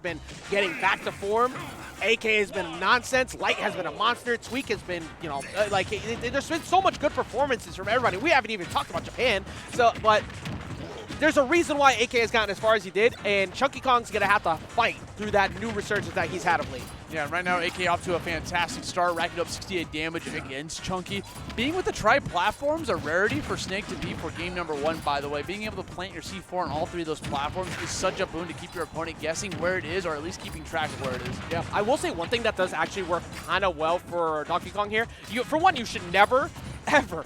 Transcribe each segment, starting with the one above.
been getting back to form. AK has been nonsense. Light has been a monster. Tweak has been, you know, there's been so much good performances from everybody. We haven't even talked about Japan. So, but there's a reason why AK has gotten as far as he did, and ChunkyKong's going to have to fight through that new resurgence that he's had of late. Yeah, right now AK off to a fantastic start, racking up 68 damage against Chunky. Being with the tri-platforms, a rarity for Snake to be for game number 1, by the way. Being able to plant your C4 on all 3 of those platforms is such a boon to keep your opponent guessing where it is, or at least keeping track of where it is. Yeah, I will say one thing that does actually work kind of well for Donkey Kong here. For one, you should never, ever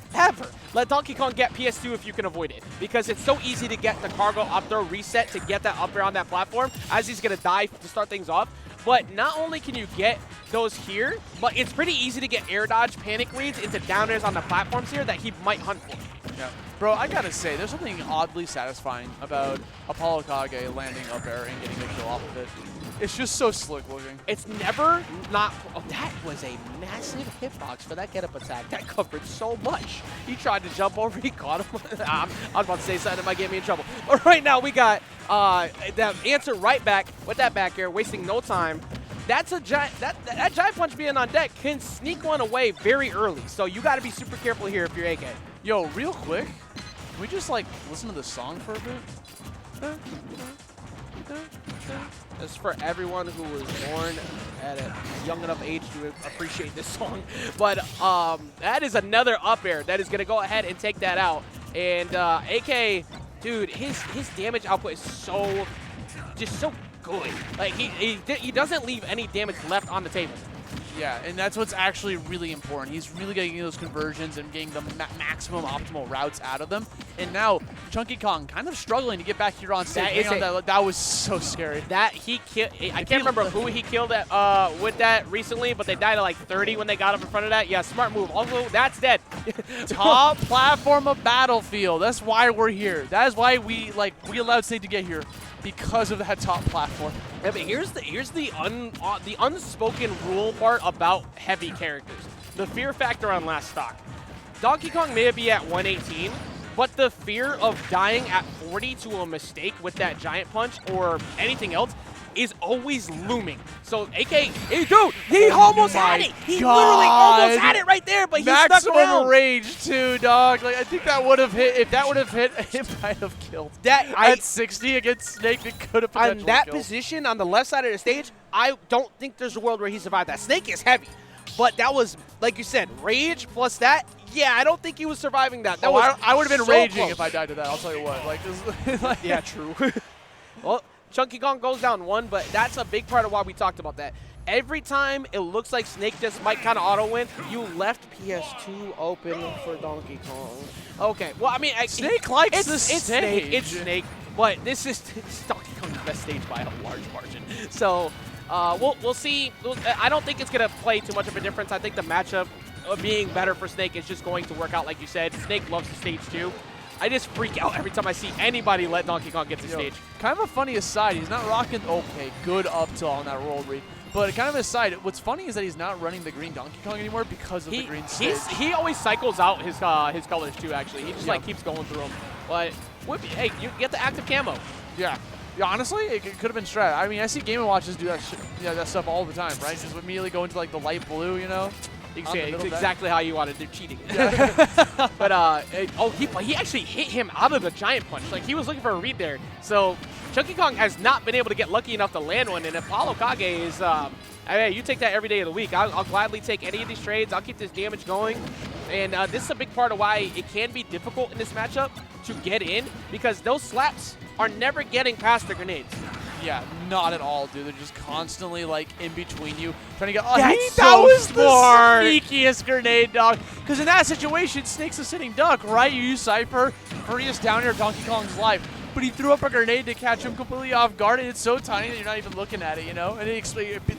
let Donkey Kong get PS2 if you can avoid it, because it's so easy to get the cargo up throw reset to get that up air on that platform as he's going to die to start things off. But not only can you get those here, but it's pretty easy to get air dodge panic reads into down airs on the platforms here that he might hunt for. Yeah. Bro, I gotta say, there's something oddly satisfying about ApolloKage landing up air and getting a kill off of it. It's just so slick looking. It's never not. Oh, that was a massive hitbox for that get up attack. That covered so much. He tried to jump over, he caught him. I was about to say something that might get me in trouble. But right now, we got that answer right back with that back air, wasting no time. That's a giant. That giant punch being on deck can sneak one away very early. So you got to be super careful here if you're AK. Yo, real quick, can we just like listen to the song for a bit? This is for everyone who was born at a young enough age to appreciate this song. But that is another up air that is going to go ahead and take that out. And AK, dude, his damage output is so good. Like he doesn't leave any damage left on the table. Yeah, and that's what's actually really important. He's really getting those conversions and getting the maximum optimal routes out of them. And now, ChunkyKong kind of struggling to get back here on stage. That was so scary. That he killed. I can't remember who he killed at, with that recently, but they died at like 30 when they got him in front of that. Yeah, smart move. Although that's dead. Top platform of Battlefield. That's why we're here. That is why we allowed Snake to get here. Because of that top platform. Yeah, but here's the unspoken rule part about heavy characters. The fear factor on last stock. Donkey Kong may be at 118, but the fear of dying at 40 to a mistake with that giant punch or anything else is always looming. So AK, hey, dude, he almost had it. He literally almost had it right there, but he stuck around. Maximum rage too, dog. Like I think that would have hit. If that would have hit, it might have killed. At 60 against Snake, it could have potentially on that killed. position on the left side of the stage, I don't think there's a world where he survived that. Snake is heavy, but that was, like you said, rage plus that. Yeah, I don't think he was surviving that. I would have been raging close if I died to that. I'll tell you what. Like yeah, true. Well, ChunkyKong goes down 1, but that's a big part of why we talked about that. Every time it looks like Snake just might kind of auto-win, you left PS2 open for Donkey Kong. Okay, well, I mean, Snake likes the stage. Snake. It's Snake, but this is Donkey Kong's best stage by a large margin. So we'll see. I don't think it's going to play too much of a difference. I think the matchup of being better for Snake is just going to work out, like you said. Snake loves the stage too. I just freak out every time I see anybody let Donkey Kong get to stage. Kind of a funny aside, he's not rocking, okay, good up till on that roll read. But kind of aside, what's funny is that he's not running the green Donkey Kong anymore because of the green stage. He always cycles out his colors too, actually. He just like keeps going through them. But, hey, you get the active camo. Yeah. Yeah, honestly, it could have been strat. I mean, I see Game & Watches do that that stuff all the time, right? Just immediately go into like the light blue, you know? You can see it's exactly how you wanted to do cheating. Yeah. But he actually hit him out of the giant punch. Like he was looking for a read there. So ChunkyKong has not been able to get lucky enough to land one. And ApolloKage is, I mean, you take that every day of the week. I'll gladly take any of these trades. I'll keep this damage going. And this is a big part of why it can be difficult in this matchup to get in, because those slaps are never getting past the grenades. Yeah, not at all, dude. They're just constantly like in between you, trying to get. That was smart. The sneakiest grenade, dog. Because in that situation, Snake's a sitting duck, right? You use Cypher, freest down here Donkey Kong's life. But he threw up a grenade to catch him completely off guard, and it's so tiny that you're not even looking at it, you know? And the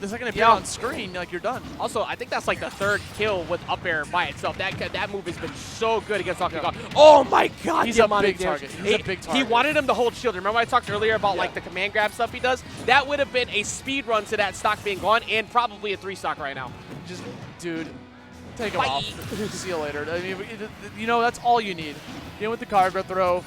second it appears on screen, like, you're done. Also, I think that's like the 3rd kill with up air by itself. That move has been so good against Donkey Kong. Oh my God, he's a big target. He's a big target. He wanted him to hold shield. Remember I talked earlier about like the command grab stuff he does? That would have been a speed run to that stock being gone, and probably a 3 stock right now. Just, dude, take him off. See you later. I mean, you know, that's all you need. Get with the cargo throw.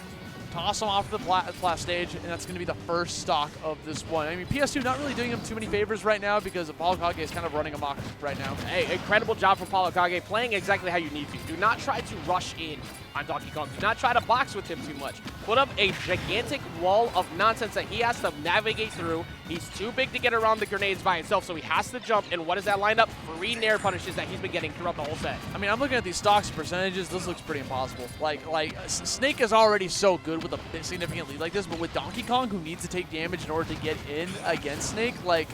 toss him off the plat stage, and that's going to be the first stock of this one. I mean, PS2 not really doing him too many favors right now because ApolloKage is kind of running amok right now. Hey, incredible job from ApolloKage, playing exactly how you need to. Do not try to rush in on Donkey Kong. Do not try to box with him too much. Put up a gigantic wall of nonsense that he has to navigate through. He's too big to get around the grenades by himself, so he has to jump. And what does that line up? 3 nair punishes that he's been getting throughout the whole set. I mean, I'm looking at these stocks percentages. This looks pretty impossible. Like Snake is already so good with a significant lead like this, but with Donkey Kong, who needs to take damage in order to get in against Snake, like,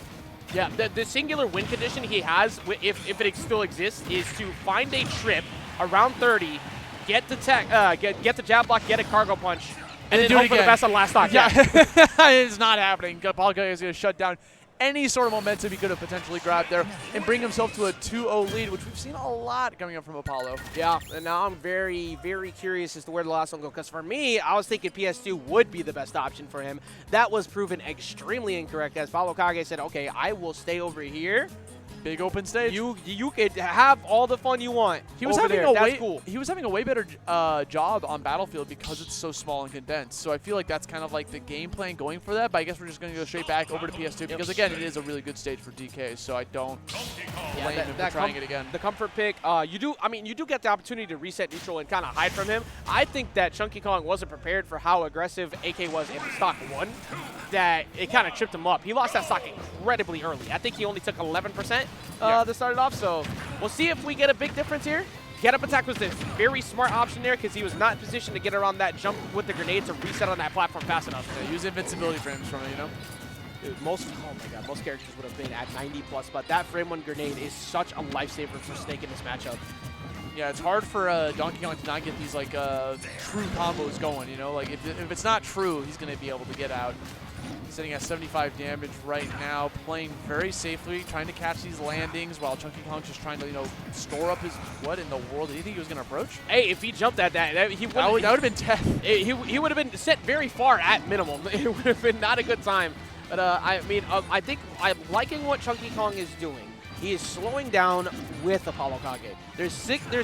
yeah, the singular win condition he has, if it still exists, is to find a trip around 30, get the get the jab block, get a cargo punch, and then hope for the best on last stock. Yeah, it's not happening. ApolloKage is going to shut down any sort of momentum he could have potentially grabbed there and bring himself to a 2-0 lead, which we've seen a lot coming up from Apollo. Yeah, and now I'm very, very curious as to where the last one goes, because for me, I was thinking PS2 would be the best option for him. That was proven extremely incorrect, as ApolloKage said, okay, I will stay over here. Big open stage. You could have all the fun you want. He was having He was having a way better job on Battlefield because it's so small and condensed. So I feel like that's kind of like the game plan going for that. But I guess we're just going to go straight back over to PS2 because again, it is a really good stage for DK. So I don't blame him for trying it again. The comfort pick, you do get the opportunity to reset neutral and kind of hide from him. I think that ChunkyKong wasn't prepared for how aggressive AK was in stock 1. That it kind of tripped him up. He lost that stock incredibly early. I think he only took 11% to start it off. So we'll see if we get a big difference here. Get up attack was the very smart option there because he was not in position to get around that jump with the grenade to reset on that platform fast enough. Yeah, use invincibility frames from it, you know? Dude, oh my god, most characters would have been at 90+, but that frame 1 grenade is such a lifesaver for Snake in this matchup. Yeah, it's hard for Donkey Kong to not get these like true combos going, you know? Like if it's not true, he's going to be able to get out. Sitting at 75 damage right now, playing very safely, trying to catch these landings while ChunkyKong's just trying to, you know, store up his, what in the world? Did he think he was going to approach? Hey, if he jumped at that, that would have been death. He would have been set very far at minimum. It would have been not a good time. But I mean, I think I'm liking what ChunkyKong is doing. He is slowing down with ApolloKage. There's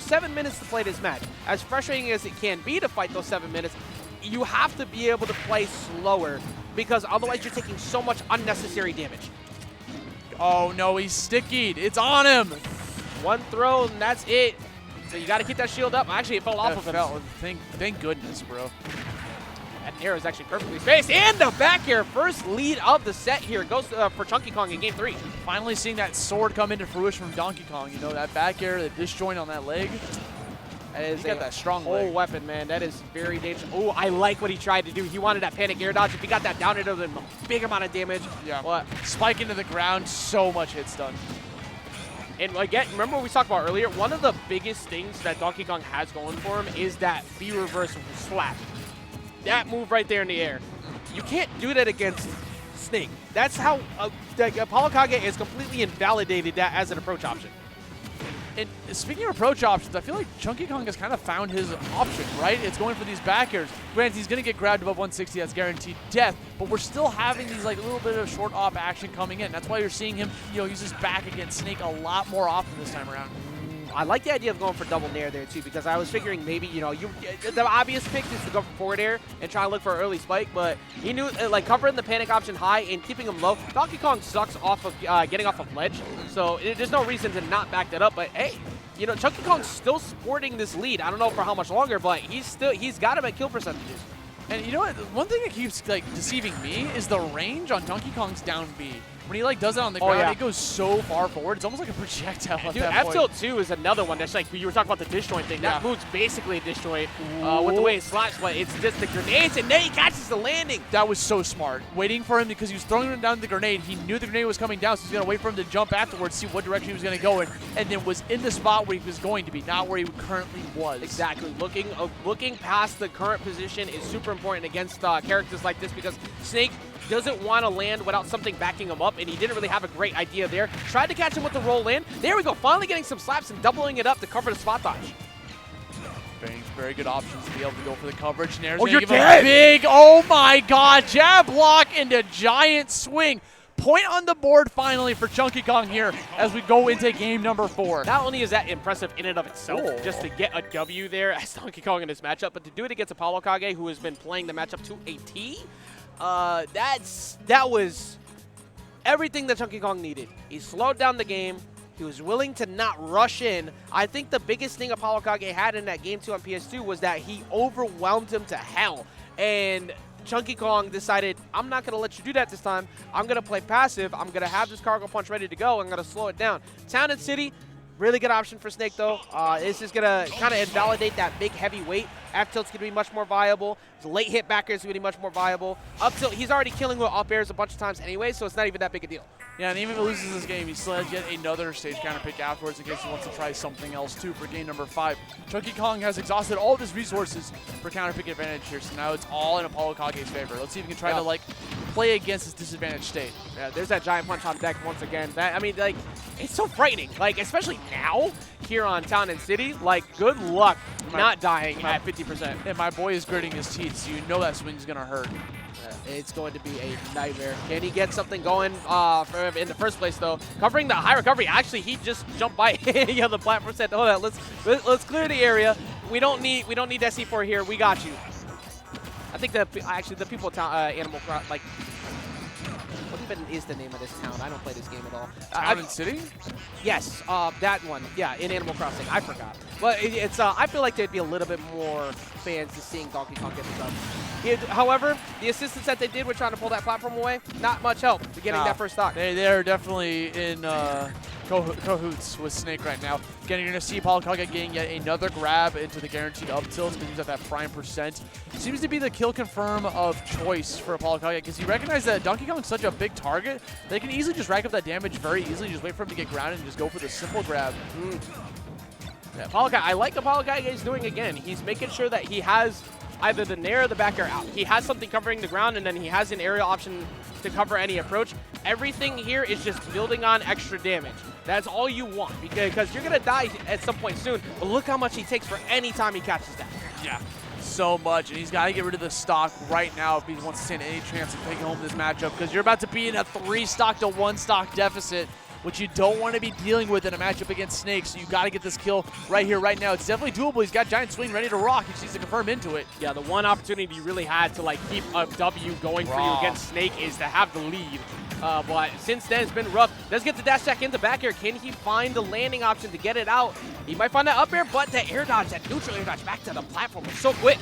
7 minutes to play this match. As frustrating as it can be to fight those 7 minutes, you have to be able to play slower because otherwise you're taking so much unnecessary damage. Oh no, he's stickied. It's on him. 1 throw and that's it. So you got to keep that shield up. Actually, it fell off of him. Thank goodness, bro. That air is actually perfectly spaced. And the back air, first lead of the set here, goes for ChunkyKong in game 3. Finally seeing that sword come into fruition from Donkey Kong. You know, that back air, the disjoint on that leg. He's got that strong whole weapon, man. That is very dangerous. Oh, I like what he tried to do. He wanted that panic air dodge. If he got that down, it would have been a big amount of damage. Yeah. But spike into the ground, so much hits done. And again, remember what we talked about earlier? One of the biggest things that Donkey Kong has going for him is that B reverse slap. That move right there in the air. You can't do that against Snake. That's how ApolloKage has completely invalidated that as an approach option. And speaking of approach options, I feel like ChunkyKong has kind of found his option, right? It's going for these back airs. Granted, he's going to get grabbed above 160. That's guaranteed death. But we're still having these like a little bit of short op action coming in. That's why you're seeing him, you know, use his back against Snake a lot more often this time around. I like the idea of going for double nair there too, because I was figuring maybe, you know, the obvious pick is to go for forward air and try to look for an early spike, but he knew like covering the panic option high and keeping him low. Donkey Kong sucks off of getting off of ledge, so there's no reason to not back that up. But hey, you know, ChunkyKong's still sporting this lead. I don't know for how much longer, but he's got him at kill percentages. And you know what? One thing that keeps like deceiving me is the range on Donkey Kong's down B. When he like does it on the ground, it goes so far forward. It's almost like a projectile. Dude, F-Tilt 2 is another one that's like, you were talking about the disjoint thing. That move's basically a disjoint with the way it slaps, but it's just the grenades, and then he catches the landing. That was so smart. Waiting for him because he was throwing him down the grenade. He knew the grenade was coming down, so he's going to wait for him to jump afterwards, see what direction he was going to go in, and then was in the spot where he was going to be, not where he currently was. Exactly. Looking past the current position is super important against characters like this because Snake doesn't want to land without something backing him up, and he didn't really have a great idea there. Tried to catch him with the roll in. There we go, finally getting some slaps and doubling it up to cover the spot dodge. Very good options to be able to go for the coverage. Nair's you're dead! Big, oh my god, jab block into giant swing. point on the board finally for ChunkyKong here as we go into game number 4. Not only is that impressive in and of itself, just to get a W there as Donkey Kong in this matchup, but to do it against ApolloKage, who has been playing the matchup to a T, that was everything that ChunkyKong needed. He slowed down the game. He was willing to not rush in. I think the biggest thing ApolloKage had in that game 2 on PS2 was that he overwhelmed him to hell. And ChunkyKong decided, I'm not going to let you do that this time. I'm going to play passive. I'm going to have this cargo punch ready to go. I'm going to slow it down. Town and City, really good option for Snake, though. This is going to kind of invalidate that big heavy weight. F tilt's going to be much more viable. His late hit backer is going to be much more viable. Up tilt, he's already killing with up airs a bunch of times anyway, so it's not even that big a deal. Yeah, and even if he loses this game, he still has yet another stage counter pick afterwards in case he wants to try something else too for game number 5. ChunkyKong has exhausted all of his resources for counter pick advantage here, so now it's all in ApolloKage's favor. Let's see if he can try to like play against his disadvantaged state. Yeah, there's that giant punch on deck once again. That, I mean, like, it's so frightening. Like, especially now here on Town and City. Like, good luck not dying at 50%. And my boy is gritting his teeth, so you know that swing's gonna hurt. It's going to be a nightmare. Can he get something going in the first place, though? Covering the high recovery. Actually, he just jumped by the platform. Said, "Hold on, let's clear the area. We don't need SC4 here. We got you." I think that actually the people of town, Animal Crossing, like, what even is the name of this town? I don't play this game at all. Town and City? Yes, that one. Yeah, in Animal Crossing. I forgot. But it's I feel like there'd be a little bit more fans to seeing Donkey Kong get this up. However, the assistance that they did with trying to pull that platform away, not much help to getting that first stock. They're definitely in cahoots with Snake right now. Again, you're going to see ApolloKage getting yet another grab into the guaranteed up tilt because he's at that prime percent. Seems to be the kill confirm of choice for ApolloKage because he recognized that Donkey Kong's such a big target, they can easily just rack up that damage very easily, just wait for him to get grounded and just go for the simple grab. Yeah, I like ApolloKage is doing again. He's making sure that he has either the nair or the back air out. He has something covering the ground, and then he has an aerial option to cover any approach. Everything here is just building on extra damage. That's all you want, because you're going to die at some point soon, but look how much he takes for any time he catches that. Yeah, so much, and he's got to get rid of the stock right now if he wants to stand any chance of taking home this matchup, because you're about to be in a 3-stock to 1-stock deficit, which you don't want to be dealing with in a matchup against Snake, so you got to get this kill right here, right now. It's definitely doable. He's got Giant Swing ready to rock. He just needs to confirm into it. Yeah, the one opportunity you really had to like keep a W going for you against Snake is to have the lead. But since then, it's been rough. Does get the dash back into back air. Can he find the landing option to get it out? He might find that up air, but the air dodge, that neutral air dodge back to the platform was so quick.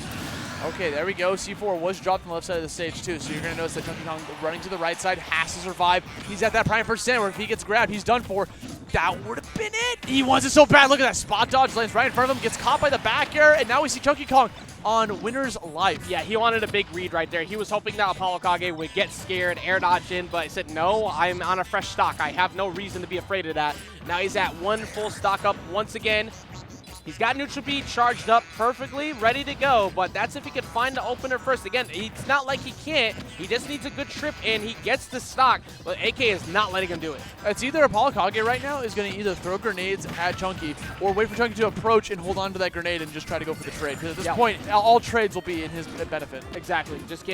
Okay, there we go. C4 was dropped on the left side of the stage, too. So you're going to notice that ChunkyKong running to the right side has to survive. He's at that prime percent where if he gets grabbed, he's done for. That would have been it. He wants it so bad. Look at that spot dodge. Lands right in front of him. Gets caught by the back air. And now we see ChunkyKong on winner's life. Yeah, he wanted a big read right there. He was hoping that ApolloKage would get scared, air dodge in, but he said, no, I'm on a fresh stock. I have no reason to be afraid of that. Now he's at 1 full stock up once again. He's got neutral B charged up perfectly, ready to go, but that's if he could find the opener first. Again, it's not like he can't. He just needs a good trip, and he gets the stock, but AK is not letting him do it. It's either ApolloKage right now is going to either throw grenades at Chunky or wait for Chunky to approach and hold on to that grenade and just try to go for the trade. Because at this point, all trades will be in his benefit. Exactly. Just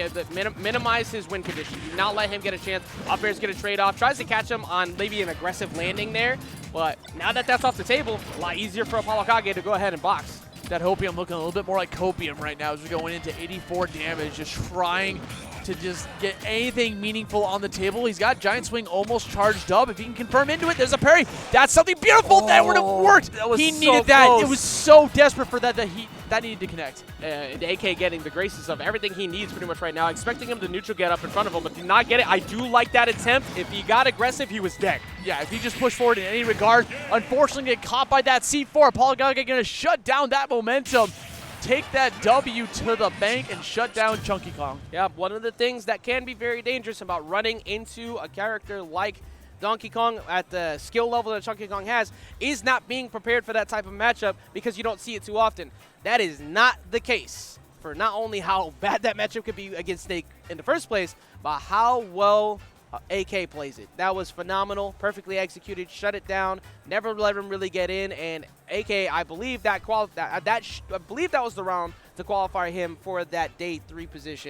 minimize his win condition. Do not let him get a chance. Up air's going to trade off. Tries to catch him on maybe an aggressive landing there, but now that that's off the table, a lot easier for ApolloKage to go ahead and box. That Hopium looking a little bit more like Copium right now as we're going into 84 damage, just trying to just get anything meaningful on the table. He's got Giant Swing almost charged up. If he can confirm into it, there's a parry. That's something beautiful. That would have worked. He needed that. Close. It was so desperate for that that needed to connect. And AK getting the graces of everything he needs pretty much right now. Expecting him to neutral get up in front of him, but did not get it. I do like that attempt. If he got aggressive, he was dead. Yeah, if he just pushed forward in any regard, unfortunately get caught by that C4. ApolloKage going to shut down that momentum. Take that W to the bank and shut down ChunkyKong. Yeah, one of the things that can be very dangerous about running into a character like Donkey Kong at the skill level that ChunkyKong has is not being prepared for that type of matchup because you don't see it too often. That is not the case for not only how bad that matchup could be against Snake in the first place, but how well AK plays it. That was phenomenal, perfectly executed, shut it down, never let him really get in, and AK, I believe that was the round to qualify him for that day 3 position.